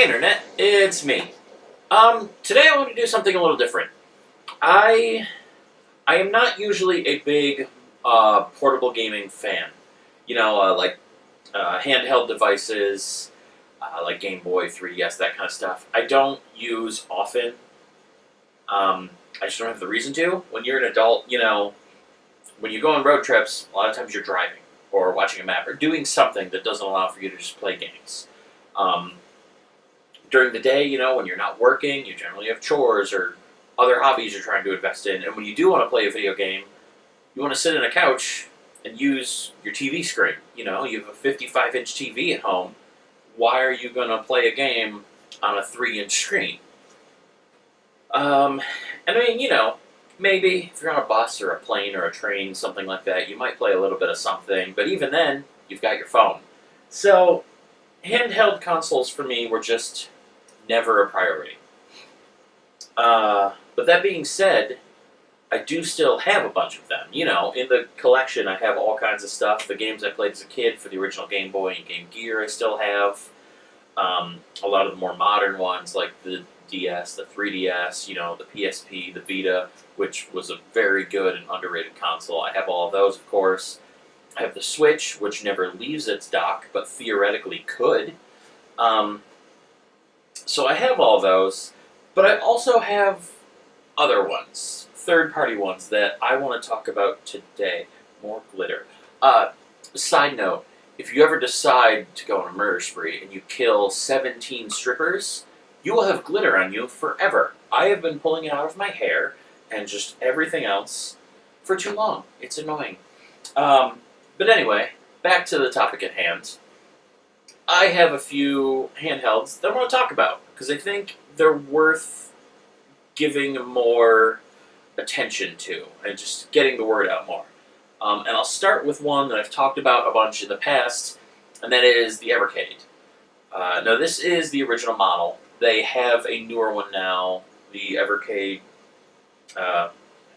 Internet, it's me. Today I want to do something a little different. I am not usually a big portable gaming fan. Handheld devices, like Game Boy, 3DS, that kind of stuff. I don't use often. I just don't have the reason to. When you're an adult, when you go on road trips, a lot of times you're driving or watching a map or doing something that doesn't allow for you to just play games. During the day, when you're not working, you generally have chores or other hobbies you're trying to invest in. And when you do want to play a video game, you want to sit on a couch and use your TV screen. You have a 55-inch TV at home. Why are you going to play a game on a 3-inch screen? Maybe if you're on a bus or a plane or a train, something like that, you might play a little bit of something. But even then, you've got your phone. So handheld consoles for me were just never a priority. But that being said, I do still have a bunch of them. In the collection I have all kinds of stuff. The games I played as a kid for the original Game Boy and Game Gear I still have. A lot of the more modern ones like the DS, the 3DS, the PSP, the Vita, which was a very good and underrated console. I have all of those, of course. I have the Switch, which never leaves its dock, but theoretically could. So I have all those, but I also have other ones, third-party ones that I want to talk about today. More glitter. Side note, if you ever decide to go on a murder spree and you kill 17 strippers, you will have glitter on you forever. I have been pulling it out of my hair and just everything else for too long. It's annoying. But anyway, back to the topic at hand. I have a few handhelds that I want to talk about because I think they're worth giving more attention to and just getting the word out more. And I'll start with one that I've talked about a bunch in the past, and that is the Evercade. Now, this is the original model. They have a newer one now, the Evercade, I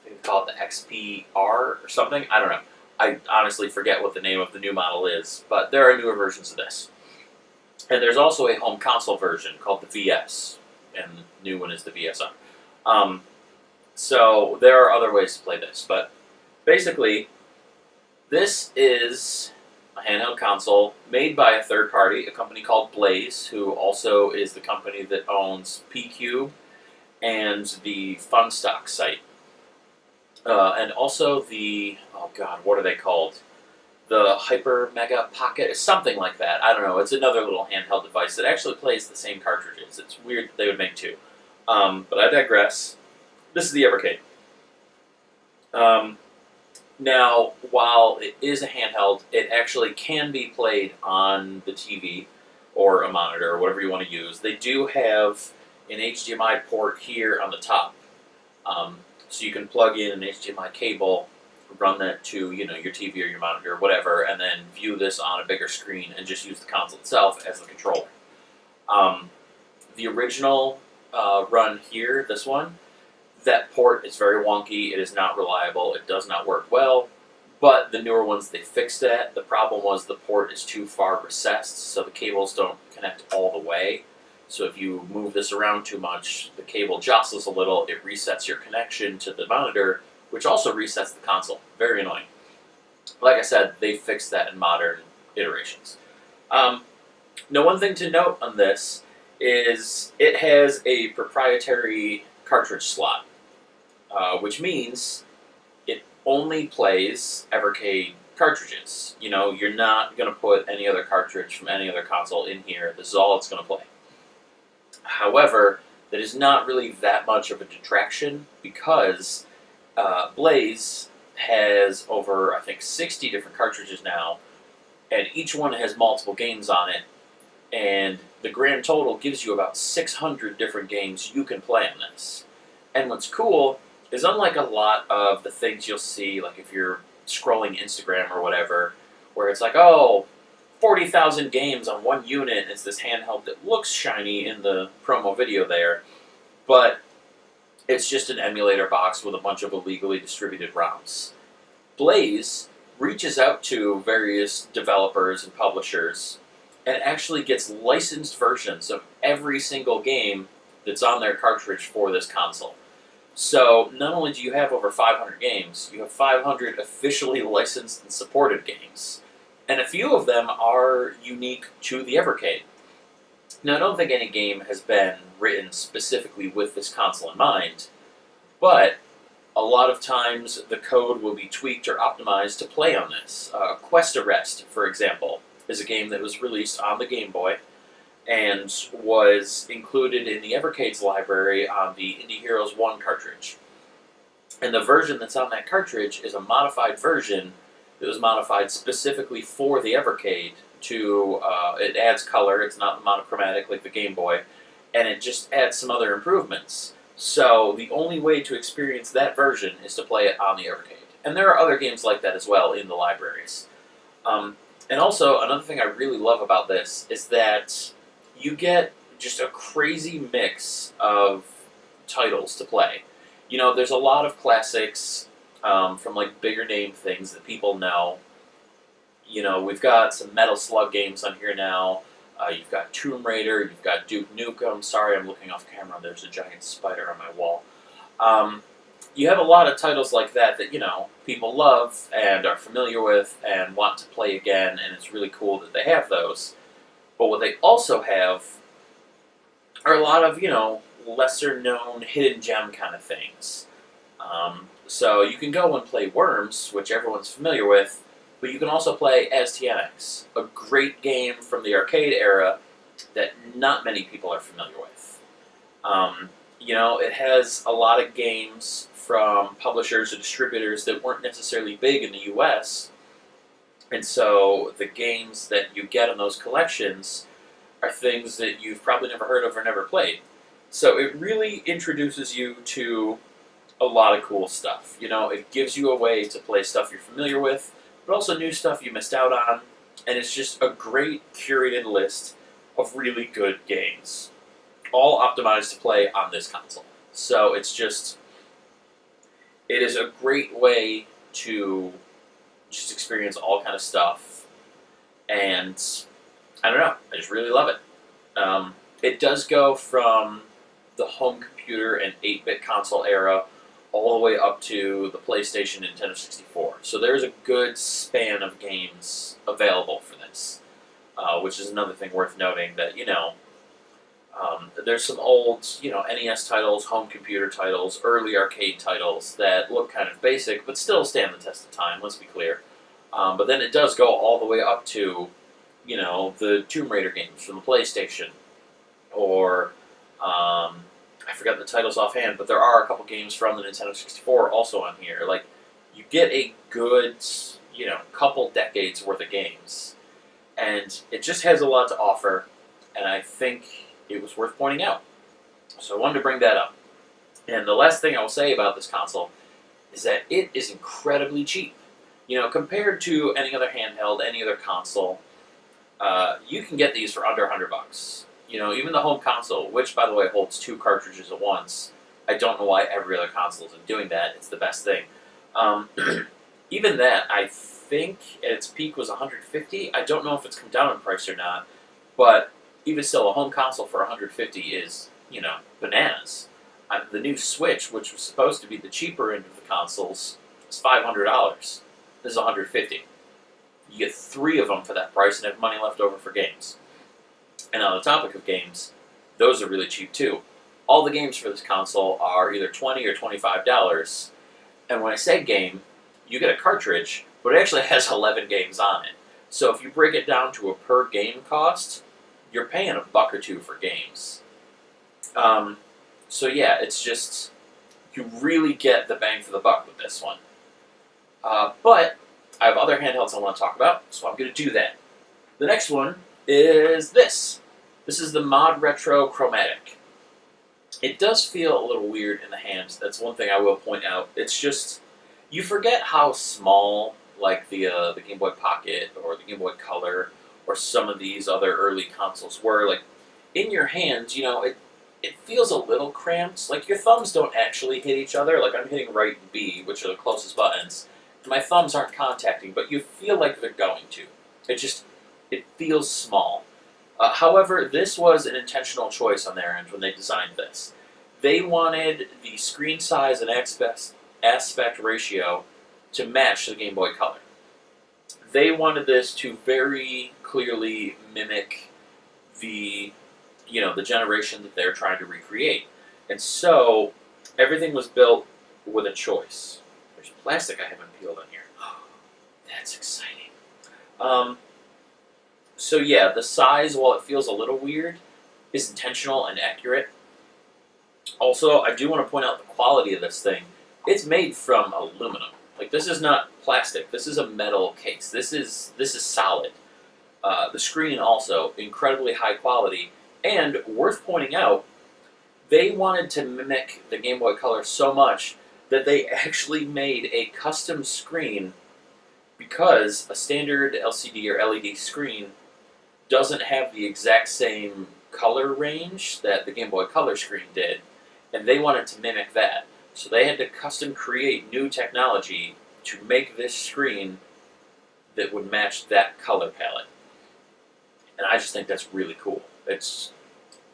think they call it the XPR or something. I don't know. I honestly forget what the name of the new model is, but there are newer versions of this. And there's also a home console version called the VS, and the new one is the VSR. So there are other ways to play this, but basically, this is a handheld console made by a third party, a company called Blaze, who also is the company that owns P-Cube and the Funstock site. And also the, what are they called? The Hyper Mega Pocket, something like that. I don't know. It's another little handheld device that actually plays the same cartridges. It's weird that they would make two. But I digress. This is the Evercade. Now, while it is a handheld, it actually can be played on the TV or a monitor or whatever you want to use. They do have an HDMI port here on the top. So you can plug in an HDMI cable, run that to your TV or your monitor or whatever, and then view this on a bigger screen and just use the console itself as the controller. The original run here, this one, that port is very wonky. It is not reliable. It does not work well. But the newer ones, they fixed that. The problem was the port is too far recessed, so the cables don't connect all the way. So if you move this around too much, the cable jostles a little, it resets your connection to the monitor, which also resets the console. Very annoying. Like I said, they fixed that in modern iterations. Now, one thing to note on this is it has a proprietary cartridge slot, which means it only plays Evercade cartridges. You're not going to put any other cartridge from any other console in here. This is all it's going to play. However, that is not really that much of a detraction because Blaze has over, I think, 60 different cartridges now, and each one has multiple games on it, and the grand total gives you about 600 different games you can play on this. And what's cool is, unlike a lot of the things you'll see, like if you're scrolling Instagram or whatever, where it's like, 40,000 games on one unit, it's this handheld that looks shiny in the promo video there, but it's just an emulator box with a bunch of illegally distributed ROMs. Blaze reaches out to various developers and publishers and actually gets licensed versions of every single game that's on their cartridge for this console. So not only do you have over 500 games, you have 500 officially licensed and supported games. And a few of them are unique to the Evercade. Now, I don't think any game has been written specifically with this console in mind, but a lot of times the code will be tweaked or optimized to play on this. Quest Arrest, for example, is a game that was released on the Game Boy and was included in the Evercade's library on the Indie Heroes 1 cartridge. And the version that's on that cartridge is a modified version that was modified specifically for the Evercade. It adds color, it's not monochromatic like the Game Boy, and it just adds some other improvements. So the only way to experience that version is to play it on the Evercade. And there are other games like that as well in the libraries. And also, another thing I really love about this is that you get just a crazy mix of titles to play. You know, there's a lot of classics from like bigger name things that people know. You know, we've got some Metal Slug games on here now. You've got Tomb Raider, you've got Duke Nukem. Sorry, I'm looking off camera. There's a giant spider on my wall. You have a lot of titles like that that, you know, people love and are familiar with and want to play again, and it's really cool that they have those. But what they also have are a lot of, you know, lesser-known hidden gem kind of things. So you can go and play Worms, which everyone's familiar with, but you can also play as TMX, a great game from the arcade era that not many people are familiar with. You know, it has a lot of games from publishers or distributors that weren't necessarily big in the US, and so the games that you get in those collections are things that you've probably never heard of or never played. So it really introduces you to a lot of cool stuff. You know, it gives you a way to play stuff you're familiar with, but also new stuff you missed out on, and it's just a great curated list of really good games, all optimized to play on this console. So it is a great way to just experience all kind of stuff, and I don't know, I just really love it. It does go from the home computer and 8-bit console era all the way up to the PlayStation, Nintendo 64. So there's a good span of games available for this, which is another thing worth noting that, you know, there's some old, you know, NES titles, home computer titles, early arcade titles that look kind of basic, but still stand the test of time, let's be clear. But then it does go all the way up to, you know, the Tomb Raider games from the PlayStation, or I forgot the titles offhand, but there are a couple games from the Nintendo 64 also on here. Like, you get a good, you know, couple decades worth of games, and it just has a lot to offer, and I think it was worth pointing out. So I wanted to bring that up. And the last thing I will say about this console is that it is incredibly cheap. You know, compared to any other handheld, any other console, you can get these for under $100. You know, even the home console, which, by the way, holds 2 cartridges at once. I don't know why every other console isn't doing that. It's the best thing. Even that, I think, at its peak was $150. I don't know if it's come down in price or not, but even still, a home console for $150 is, you know, bananas. The new Switch, which was supposed to be the cheaper end of the consoles, is $500. This is $150. You get 3 of them for that price and have money left over for games. And on the topic of games, those are really cheap too. All the games for this console are either $20 or $25. And when I say game, you get a cartridge, but it actually has 11 games on it. So if you break it down to a per game cost, you're paying $1 or $2 for games. So yeah, it's just, you really get the bang for the buck with this one. But I have other handhelds I want to talk about, so I'm going to do that. The next one is this. This is the Mod Retro Chromatic. It does feel a little weird in the hands. That's one thing I will point out. It's just, you forget how small, like the Game Boy Pocket or the Game Boy Color or some of these other early consoles were. Like, in your hands, you know, it feels a little cramped. Like, your thumbs don't actually hit each other. Like, I'm hitting right and B, which are the closest buttons. And my thumbs aren't contacting, but you feel like they're going to. It feels small. However, this was an intentional choice on their end when they designed this. They wanted the screen size and aspect ratio to match the Game Boy Color. They wanted this to very clearly mimic the the generation that they're trying to recreate. And so everything was built with a choice. There's plastic I haven't peeled on here. That's exciting. So yeah, the size, while it feels a little weird, is intentional and accurate. Also, I do want to point out the quality of this thing. It's made from aluminum. Like, this is not plastic. This is a metal case. This is solid. The screen also incredibly high quality, and worth pointing out, they wanted to mimic the Game Boy Color so much that they actually made a custom screen, because a standard LCD or LED screen doesn't have the exact same color range that the Game Boy Color screen did, and they wanted to mimic that. So they had to custom create new technology to make this screen that would match that color palette. And I just think that's really cool. It's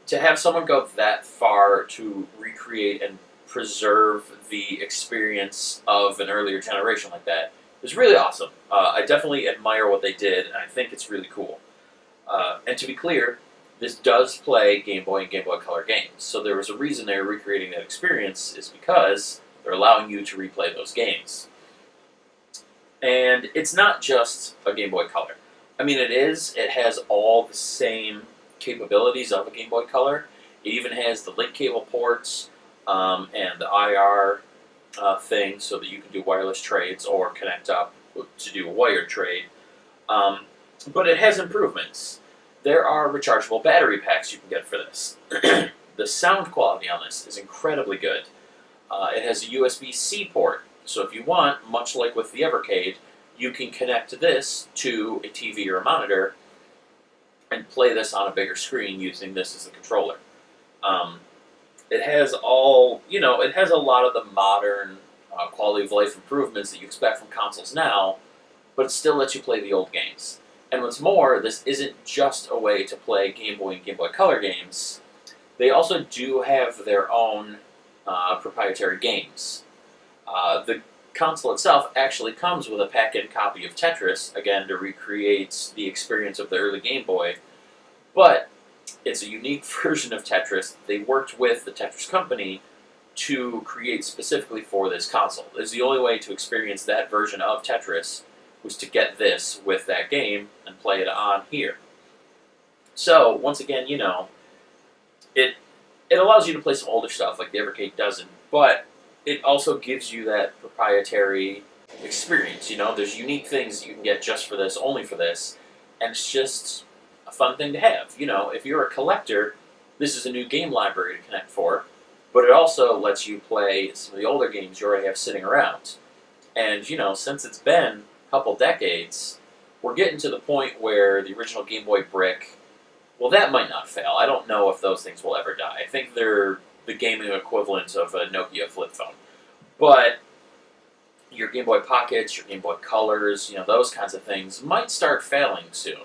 to have someone go that far to recreate and preserve the experience of an earlier generation like that is really awesome. I definitely admire what they did, and I think it's really cool. And to be clear, this does play Game Boy and Game Boy Color games. So there was a reason they were recreating that experience, is because they're allowing you to replay those games. And it's not just a Game Boy Color. I mean, it is. It has all the same capabilities of a Game Boy Color. It even has the link cable ports and the IR thing, so that you can do wireless trades or connect up to do a wired trade. But it has improvements. There are rechargeable battery packs you can get for this. The sound quality on this is incredibly good. It has a USB-C port, so if you want, much like with the Evercade, you can connect this to a TV or a monitor and play this on a bigger screen using this as the controller. It has it has a lot of the modern quality of life improvements that you expect from consoles now, but it still lets you play the old games. And what's more, this isn't just a way to play Game Boy and Game Boy Color games. They also do have their own proprietary games. The console itself actually comes with a pack-in copy of Tetris, again to recreate the experience of the early Game Boy, but it's a unique version of Tetris. They worked with the Tetris company to create specifically for this console. It's the only way to experience that version of Tetris was to get this with that game and play it on here. So, once again, it allows you to play some older stuff like the Evercade doesn't, but it also gives you that proprietary experience. There's unique things you can get just for this, only for this, and it's just a fun thing to have. If you're a collector, this is a new game library to connect for, but it also lets you play some of the older games you already have sitting around. And, since it's been couple decades, we're getting to the point where the original Game Boy brick, well, that might not fail. I don't know if those things will ever die. I think they're the gaming equivalent of a Nokia flip phone. But your Game Boy Pockets, your Game Boy Colors, those kinds of things might start failing soon.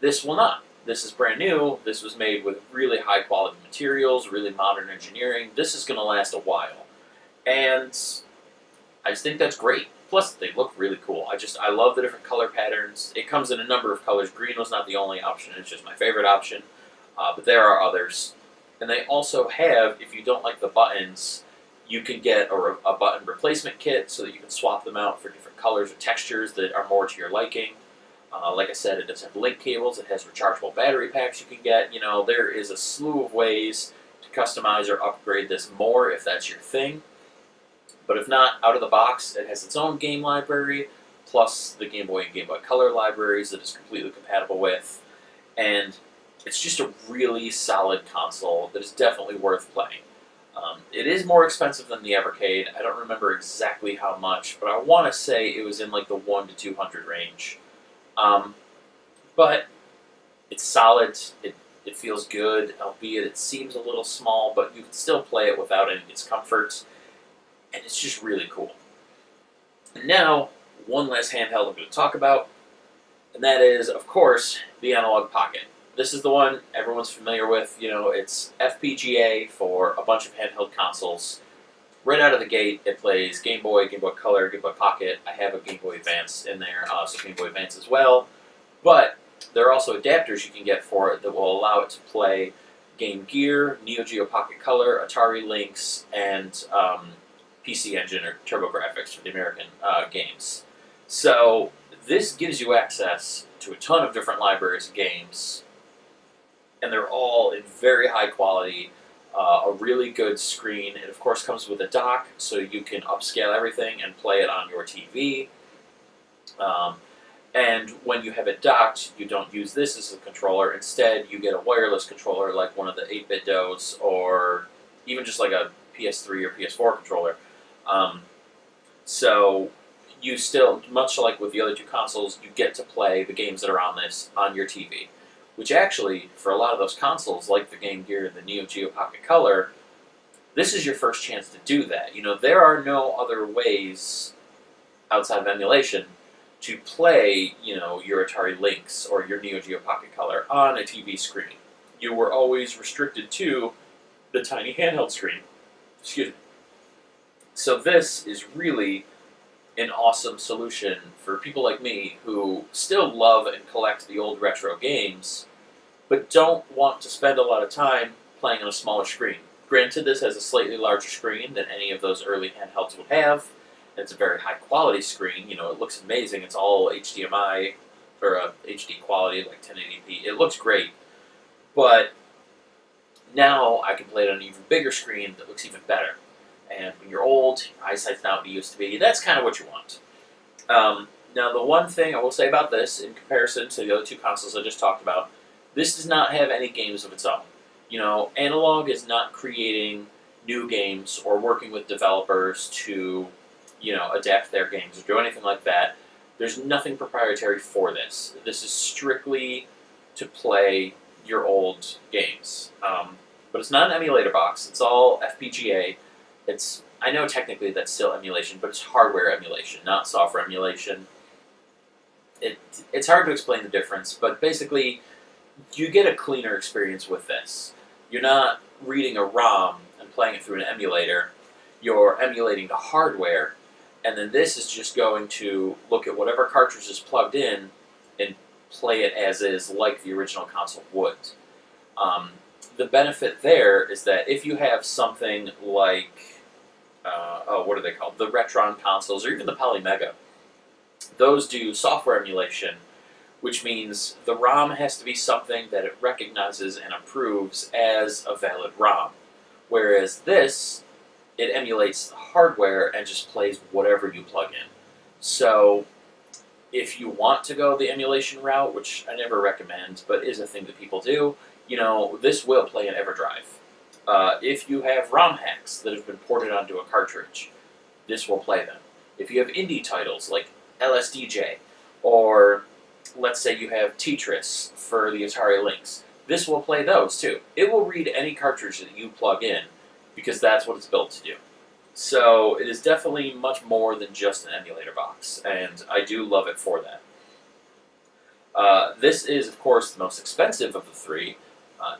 This will not. This is brand new. This was made with really high quality materials, really modern engineering. This is going to last a while. And I just think that's great. Plus, they look really cool. I love the different color patterns. It comes in a number of colors. Green was not the only option. It's just my favorite option. But there are others. And they also have, if you don't like the buttons, you can get a button replacement kit so that you can swap them out for different colors or textures that are more to your liking. Like I said, it does have link cables. It has rechargeable battery packs you can get. There is a slew of ways to customize or upgrade this more if that's your thing. But if not, out of the box, it has its own game library, plus the Game Boy and Game Boy Color libraries that it's completely compatible with. And it's just a really solid console that is definitely worth playing. It is more expensive than the Evercade. I don't remember exactly how much, but I want to say it was in like the $100 to $200 range. But it's solid. It feels good, albeit it seems a little small, but you can still play it without any discomfort. And it's just really cool. And now, one last handheld I'm going to talk about, and that is, of course, the Analogue Pocket. this is the one everyone's familiar with. It's FPGA for a bunch of handheld consoles. Right out of the gate, it plays Game Boy, Game Boy Color, Game Boy Pocket. I have a Game Boy Advance in there, so Game Boy Advance as well. But there are also adapters you can get for it that will allow it to play Game Gear, Neo Geo Pocket Color, Atari Lynx, and PC Engine or TurboGrafx for the American games. So this gives you access to a ton of different libraries of games, and they're all in very high quality. A really good screen. It of course comes with a dock, so you can upscale everything and play it on your TV. And when you have it docked, you don't use this as a controller. Instead, you get a wireless controller like one of the 8-bit DOS, or even just like a PS3 or PS4 controller. So you still, much like with the other two consoles, you get to play the games that are on this on your TV. Which actually, for a lot of those consoles, like the Game Gear and the Neo Geo Pocket Color, this is your first chance to do that. There are no other ways outside of emulation to play, your Atari Lynx or your Neo Geo Pocket Color on a TV screen. You were always restricted to the tiny handheld screen. Excuse me. So this is really an awesome solution for people like me who still love and collect the old retro games, but don't want to spend a lot of time playing on a smaller screen. Granted, this has a slightly larger screen than any of those early handhelds would have, and it's a very high quality screen. It looks amazing. It's all HDMI, or HD quality, like 1080p. It looks great, but now I can play it on an even bigger screen that looks even better. And when you're old, your eyesight's not what it used to be. That's kind of what you want. Now, the one thing I will say about this, in comparison to the other two consoles I just talked about, this does not have any games of its own. Analogue is not creating new games or working with developers to, adapt their games or do anything like that. There's nothing proprietary for this. This is strictly to play your old games. But it's not an emulator box. It's all FPGA. I know technically that's still emulation, but it's hardware emulation, not software emulation. It's hard to explain the difference, but basically, you get a cleaner experience with this. You're not reading a ROM and playing it through an emulator. You're emulating the hardware, and then this is just going to look at whatever cartridge is plugged in and play it as is, like the original console would. The benefit there is that if you have something like, what are they called? The Retron consoles, or even the Polymega, those do software emulation, which means the ROM has to be something that it recognizes and approves as a valid ROM. Whereas this, it emulates the hardware and just plays whatever you plug in. So if you want to go the emulation route, which I never recommend, but is a thing that people do, this will play in EverDrive. If you have ROM hacks that have been ported onto a cartridge, this will play them. If you have indie titles like LSDJ, or let's say you have Tetris for the Atari Lynx, this will play those too. It will read any cartridge that you plug in, because that's what it's built to do. So it is definitely much more than just an emulator box, and I do love it for that. This is, of course, the most expensive of the three.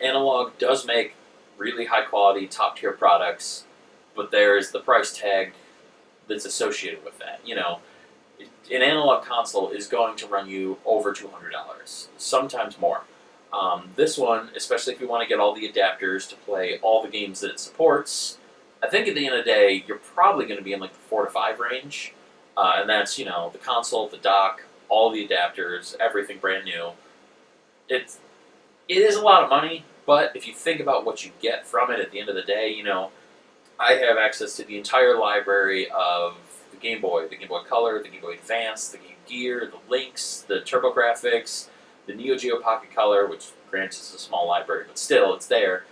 Analogue does make really high-quality, top-tier products, but there's the price tag that's associated with that. An analog console is going to run you over $200, sometimes more. This one, especially if you want to get all the adapters to play all the games that it supports, I think at the end of the day, you're probably going to be in like the $4 to $5 range, and that's the console, the dock, all the adapters, everything brand new. It is a lot of money, but if you think about what you get from it at the end of the day, I have access to the entire library of the Game Boy Color, the Game Boy Advance, the Game Gear, the Lynx, the TurboGrafx, the Neo Geo Pocket Color, which granted is a small library, but still, it's there.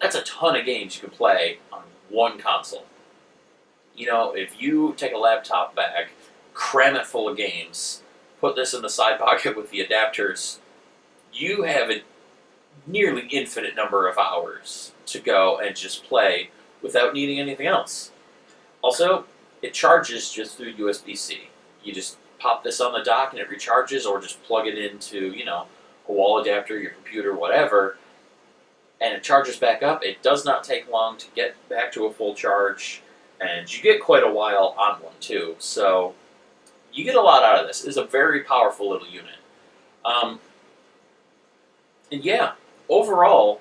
That's a ton of games you can play on one console. If you take a laptop bag, cram it full of games, put this in the side pocket with the adapters, you have a nearly infinite number of hours to go and just play without needing anything else. Also, it charges just through USB-C. You just pop this on the dock and it recharges, or just plug it into, a wall adapter, your computer, whatever, and it charges back up, it does not take long to get back to a full charge, and you get quite a while on one too. So you get a lot out of this. It's a very powerful little unit. Um, and yeah, overall,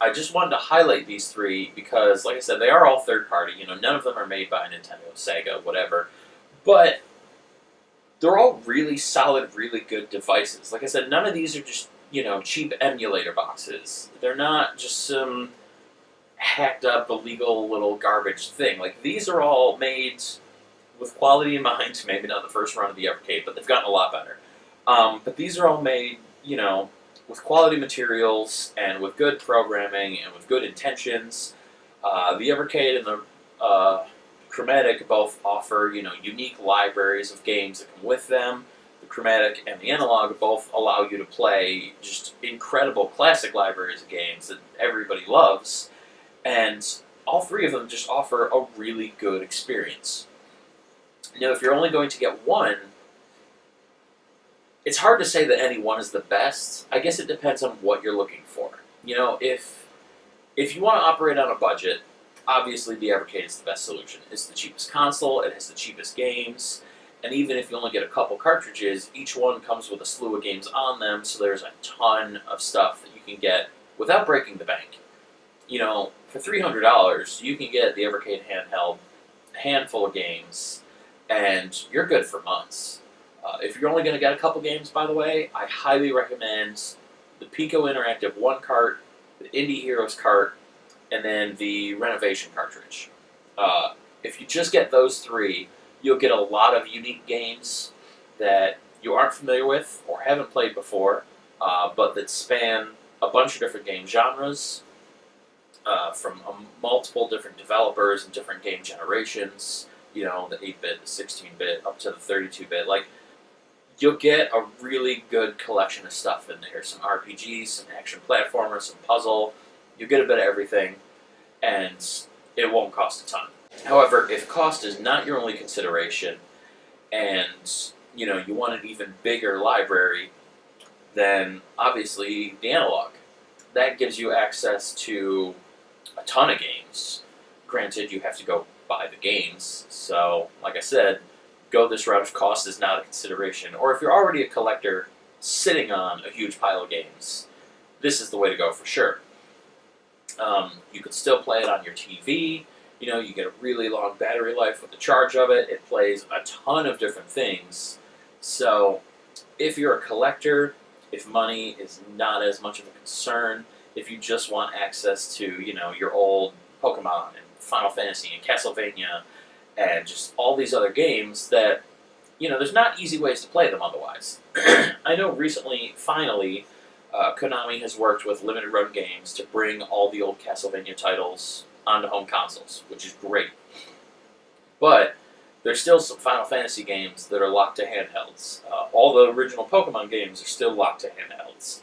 I just wanted to highlight these three because, like I said, they are all third party. None of them are made by Nintendo, Sega, whatever. But they're all really solid, really good devices. Like I said, none of these are just, cheap emulator boxes. They're not just some hacked up, illegal little garbage thing. Like, these are all made with quality in mind. Maybe not the first run of the Evercade, but they've gotten a lot better. But these are all made, with quality materials and with good programming and with good intentions. The Evercade and the Chromatic both offer, unique libraries of games that come with them. The Chromatic and the Analogue both allow you to play just incredible classic libraries of games that everybody loves, and all three of them just offer a really good experience. If you're only going to get one, it's hard to say that any one is the best. I guess it depends on what you're looking for. If you want to operate on a budget, obviously the Evercade is the best solution. It's the cheapest console, it has the cheapest games, and even if you only get a couple cartridges, each one comes with a slew of games on them, so there's a ton of stuff that you can get without breaking the bank. For $300, you can get the Evercade handheld, a handful of games, and you're good for months. If you're only going to get a couple games, by the way, I highly recommend the Pico Interactive 1 cart, the Indie Heroes cart, and then the Renovation cartridge. If you just get those three, you'll get a lot of unique games that you aren't familiar with or haven't played before, but that span a bunch of different game genres from multiple different developers and different game generations. The 8-bit, the 16-bit, up to the 32-bit. You'll get a really good collection of stuff in there. Some RPGs, some action platformers, some puzzle. You get a bit of everything, and it won't cost a ton. However, if cost is not your only consideration, and you want an even bigger library, then obviously the Analogue. That gives you access to a ton of games. Granted, you have to go buy the games, so like I said, go this route if cost is not a consideration. Or if you're already a collector sitting on a huge pile of games, this is the way to go for sure. You can still play it on your TV. You get a really long battery life with the charge of it. It plays a ton of different things. So if you're a collector, if money is not as much of a concern, if you just want access to, your old Pokemon and Final Fantasy and Castlevania and just all these other games that, there's not easy ways to play them otherwise. I know recently, finally, Konami has worked with limited run games to bring all the old Castlevania titles onto home consoles, which is great. But there's still some Final Fantasy games that are locked to handhelds. All the original Pokemon games are still locked to handhelds.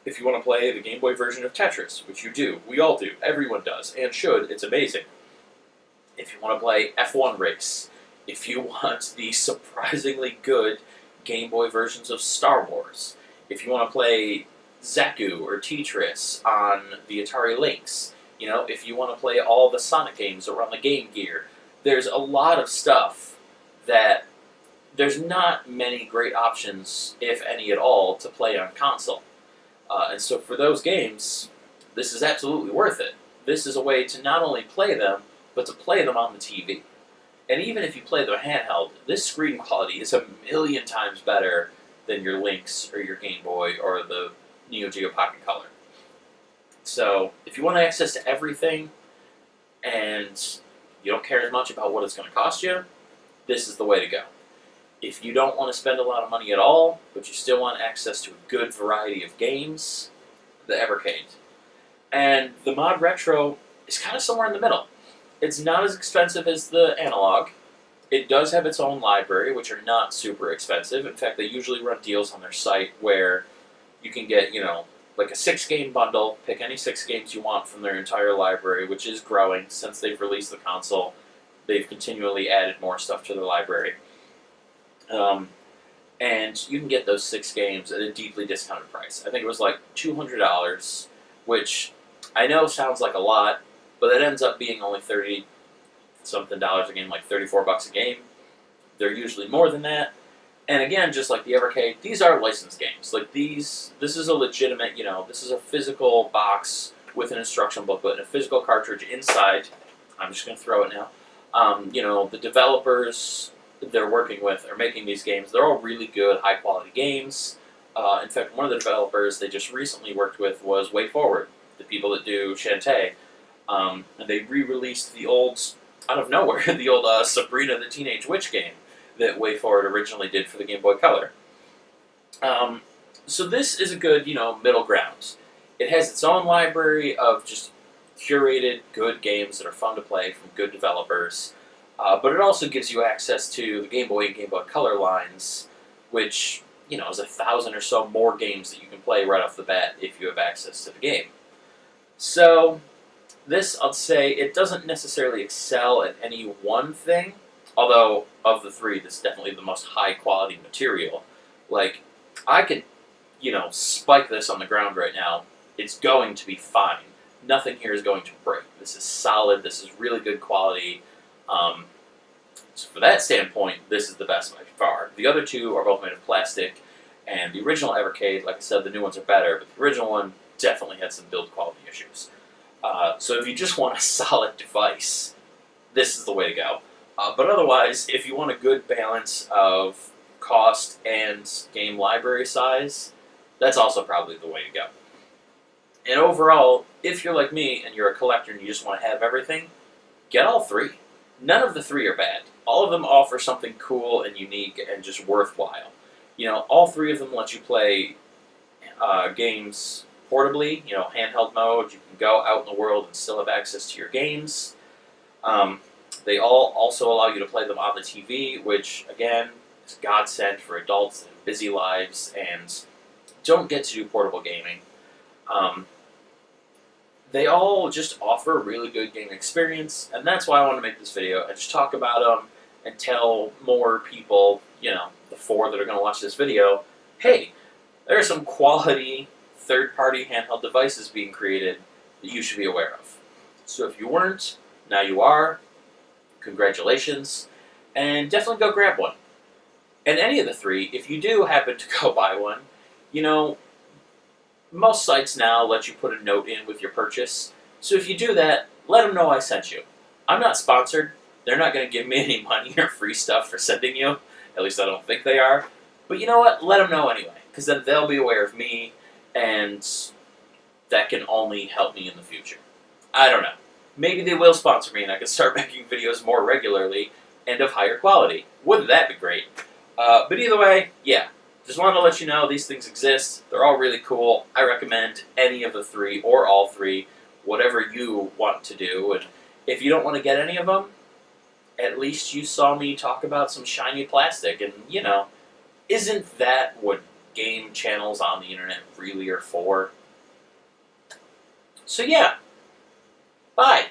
If you want to play the Game Boy version of Tetris, which you do, we all do, everyone does, and should, it's amazing. If you want to play F1 Race, if you want the surprisingly good Game Boy versions of Star Wars, if you want to play Zaku or Tetris on the Atari Lynx, if you want to play all the Sonic games that were on the Game Gear, there's a lot of stuff that there's not many great options, if any at all, to play on console. And so for those games, this is absolutely worth it. This is a way to not only play them, but to play them on the TV. And even if you play them handheld, this screen quality is a million times better than your Lynx or your Game Boy or the Neo Geo Pocket Color. So if you want access to everything and you don't care as much about what it's going to cost you, this is the way to go. If you don't want to spend a lot of money at all, but you still want access to a good variety of games, the Evercade. And the Mod Retro is kind of somewhere in the middle. It's not as expensive as the Analogue. It does have its own library, which are not super expensive. In fact, they usually run deals on their site where you can get, like a 6-game bundle, pick any 6 games you want from their entire library, which is growing since they've released the console. They've continually added more stuff to their library. and you can get those 6 games at a deeply discounted price. I think it was like $200, which I know sounds like a lot, but it ends up being only 30 something dollars a game, like $34 a game. They're usually more than that. And again, just like the Evercade, these are licensed games. Like this is a legitimate, this is a physical box with an instruction booklet and a physical cartridge inside. I'm just going to throw it now. The developers they're working with are making these games. They're all really good, high-quality games. In fact, one of the developers they just recently worked with was Way Forward, the people that do Shantae. And they re-released the old, out of nowhere, the old Sabrina the Teenage Witch game that Way Forward originally did for the Game Boy Color. So this is a good, middle ground. It has its own library of just curated, good games that are fun to play from good developers. But it also gives you access to the Game Boy and Game Boy Color lines, which, is 1,000 or so more games that you can play right off the bat if you have access to the game. So, this, I'd say, it doesn't necessarily excel at any one thing, although, of the 3, this is definitely the most high-quality material. Like, I could, spike this on the ground right now. It's going to be fine. Nothing here is going to break. This is solid. This is really good quality. So for that standpoint, this is the best by far. The other 2 are both made of plastic, and the original Evercade, like I said, the new ones are better, but the original one definitely had some build quality issues. So if you just want a solid device, this is the way to go. But otherwise, if you want a good balance of cost and game library size, that's also probably the way to go. And overall, if you're like me and you're a collector and you just want to have everything, get all 3. None of the 3 are bad. All of them offer something cool and unique and just worthwhile. All 3 of them let you play games portably, handheld mode. You can go out in the world and still have access to your games. They all also allow you to play them on the TV, which, again, is a godsend for adults and busy lives and don't get to do portable gaming. They all just offer a really good game experience, and that's why I want to make this video and just talk about them and tell more people, the 4 that are going to watch this video, hey, there are some quality third-party handheld devices being created that you should be aware of. So if you weren't, now you are. Congratulations, and definitely go grab one. And any of the 3, if you do happen to go buy one, most sites now let you put a note in with your purchase. So if you do that, let them know I sent you. I'm not sponsored. They're not going to give me any money or free stuff for sending you. At least I don't think they are. But you know what? Let them know anyway, because then they'll be aware of me, and that can only help me in the future. I don't know. Maybe they will sponsor me and I can start making videos more regularly and of higher quality. Wouldn't that be great? But either way, yeah. Just wanted to let you know these things exist. They're all really cool. I recommend any of the 3 or all 3, whatever you want to do. And if you don't want to get any of them, at least you saw me talk about some shiny plastic. And, isn't that what game channels on the internet really are for? So yeah. Bye.